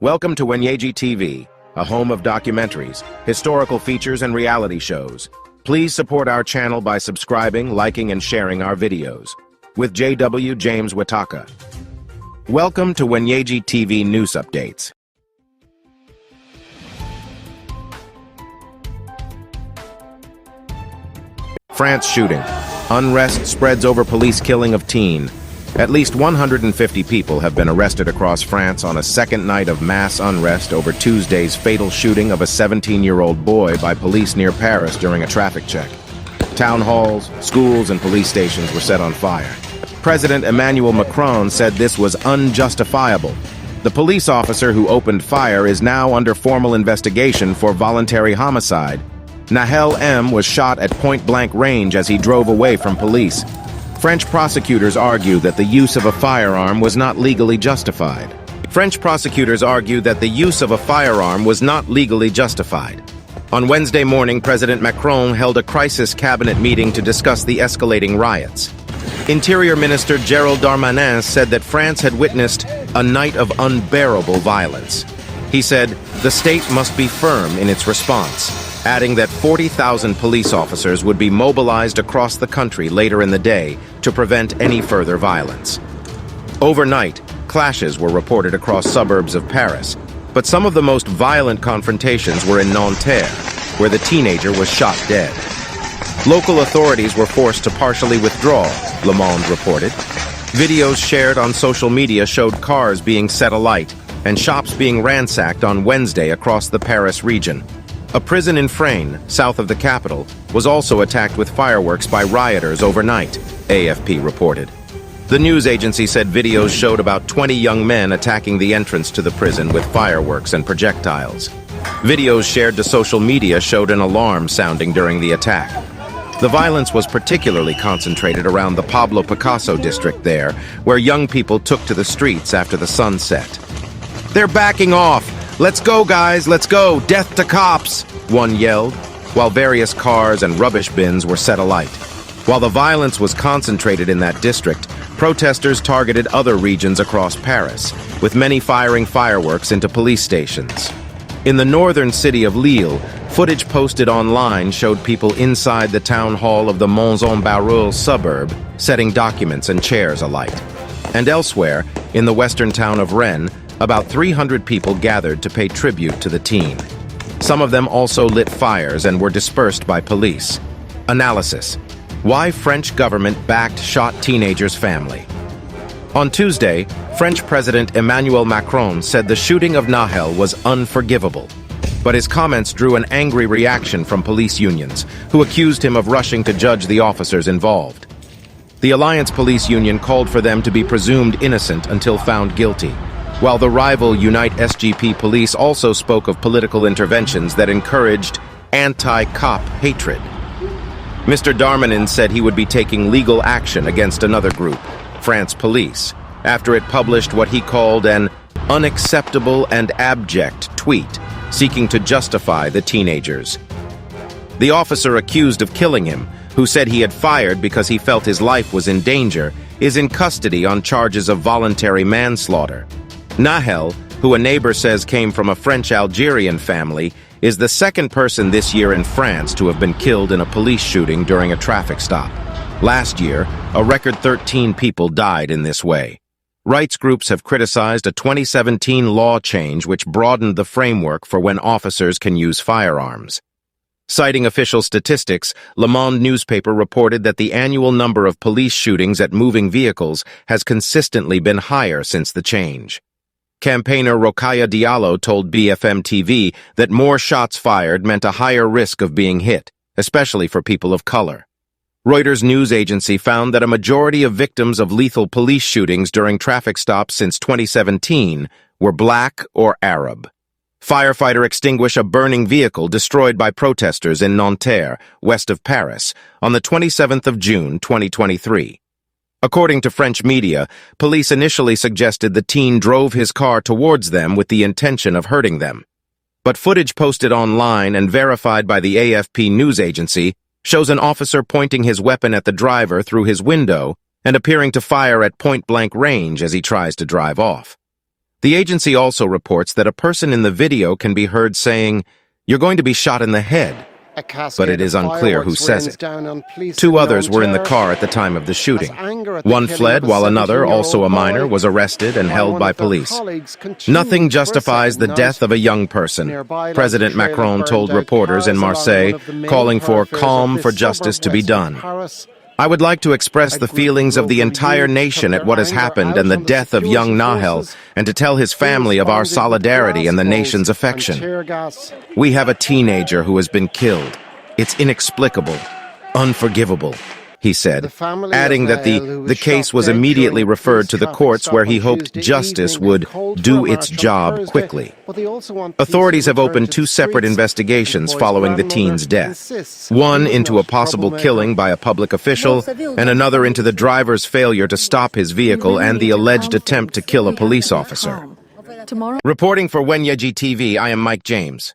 Welcome to Wenyeji TV, a home of documentaries, historical features, and reality shows. Please support our channel by subscribing, liking, and sharing our videos. With J.W. James Wataka. Welcome to Wenyeji TV News Updates. France shooting. Unrest spreads over police killing of teen. At least 150 people have been arrested across France on a second night of mass unrest over Tuesday's fatal shooting of a 17-year-old boy by police near Paris during a traffic check. Town halls, schools, and police stations were set on fire. President Emmanuel Macron said this was unjustifiable. The police officer who opened fire is now under formal investigation for voluntary homicide. Nahel M. was shot at point-blank range as he drove away from police. French prosecutors argue that the use of a firearm was not legally justified. On Wednesday morning, President Macron held a crisis cabinet meeting to discuss the escalating riots. Interior Minister Gerald Darmanin said that France had witnessed a night of unbearable violence. He said, the state must be firm in its response, adding that 40,000 police officers would be mobilized across the country later in the day to prevent any further violence. Overnight, clashes were reported across suburbs of Paris, but some of the most violent confrontations were in Nanterre, where the teenager was shot dead. Local authorities were forced to partially withdraw, Le Monde reported. Videos shared on social media showed cars being set alight and shops being ransacked on Wednesday across the Paris region. A prison in Frasnes, south of the capital, was also attacked with fireworks by rioters overnight, AFP reported. The news agency said videos showed about 20 young men attacking the entrance to the prison with fireworks and projectiles. Videos shared to social media showed an alarm sounding during the attack. The violence was particularly concentrated around the Pablo Picasso district there, where young people took to the streets after the sun set. "They're backing off! Let's go, guys, let's go! Death to cops!" one yelled, while various cars and rubbish bins were set alight. While the violence was concentrated in that district, protesters targeted other regions across Paris, with many firing fireworks into police stations. In the northern city of Lille, footage posted online showed people inside the town hall of the Mons-en-Barœul suburb setting documents and chairs alight. And elsewhere, in the western town of Rennes, about 300 people gathered to pay tribute to the teen. Some of them also lit fires and were dispersed by police. Analysis: why French government backed shot teenager's family. On Tuesday, French President Emmanuel Macron said the shooting of Nahel was unforgivable. But his comments drew an angry reaction from police unions, who accused him of rushing to judge the officers involved. The Alliance Police Union called for them to be presumed innocent until found guilty, while the rival Unite SGP Police also spoke of political interventions that encouraged anti-cop hatred. Mr. Darmanin said he would be taking legal action against another group, France Police, after it published what he called an unacceptable and abject tweet seeking to justify the teenagers. The officer accused of killing him, who said he had fired because he felt his life was in danger, is in custody on charges of voluntary manslaughter. Nahel, who a neighbor says came from a French-Algerian family, is the second person this year in France to have been killed in a police shooting during a traffic stop. Last year, a record 13 people died in this way. Rights groups have criticized a 2017 law change which broadened the framework for when officers can use firearms. Citing official statistics, Le Monde newspaper reported that the annual number of police shootings at moving vehicles has consistently been higher since the change. Campaigner Rokhaya Diallo told BFM TV that more shots fired meant a higher risk of being hit, especially for people of color. Reuters news agency found that a majority of victims of lethal police shootings during traffic stops since 2017 were black or Arab. Firefighter extinguished a burning vehicle destroyed by protesters in Nanterre, west of Paris, on the 27th of June, 2023. According to French media, police initially suggested the teen drove his car towards them with the intention of hurting them. But footage posted online and verified by the AFP news agency shows an officer pointing his weapon at the driver through his window and appearing to fire at point-blank range as he tries to drive off. The agency also reports that a person in the video can be heard saying, "You're going to be shot in the head," but it is unclear who says it. Two others were in the car at the time of the shooting. One fled while another, also a minor, was arrested and held by police. Nothing justifies the death of a young person, President Macron told reporters in Marseille, calling for calm for justice to be done. "I would like to express the feelings of the entire nation at what has happened and the death of young Nahel, and to tell his family of our solidarity and the nation's affection. We have a teenager who has been killed. It's inexplicable, unforgivable," he said, adding that the case was immediately referred to the courts where he hoped justice would do its job quickly. Authorities have opened two separate investigations following the teen's death. One into a possible killing by a public official, and another into the driver's failure to stop his vehicle and the alleged attempt to kill a police officer. Reporting for Wenyeji TV, I am Mike James.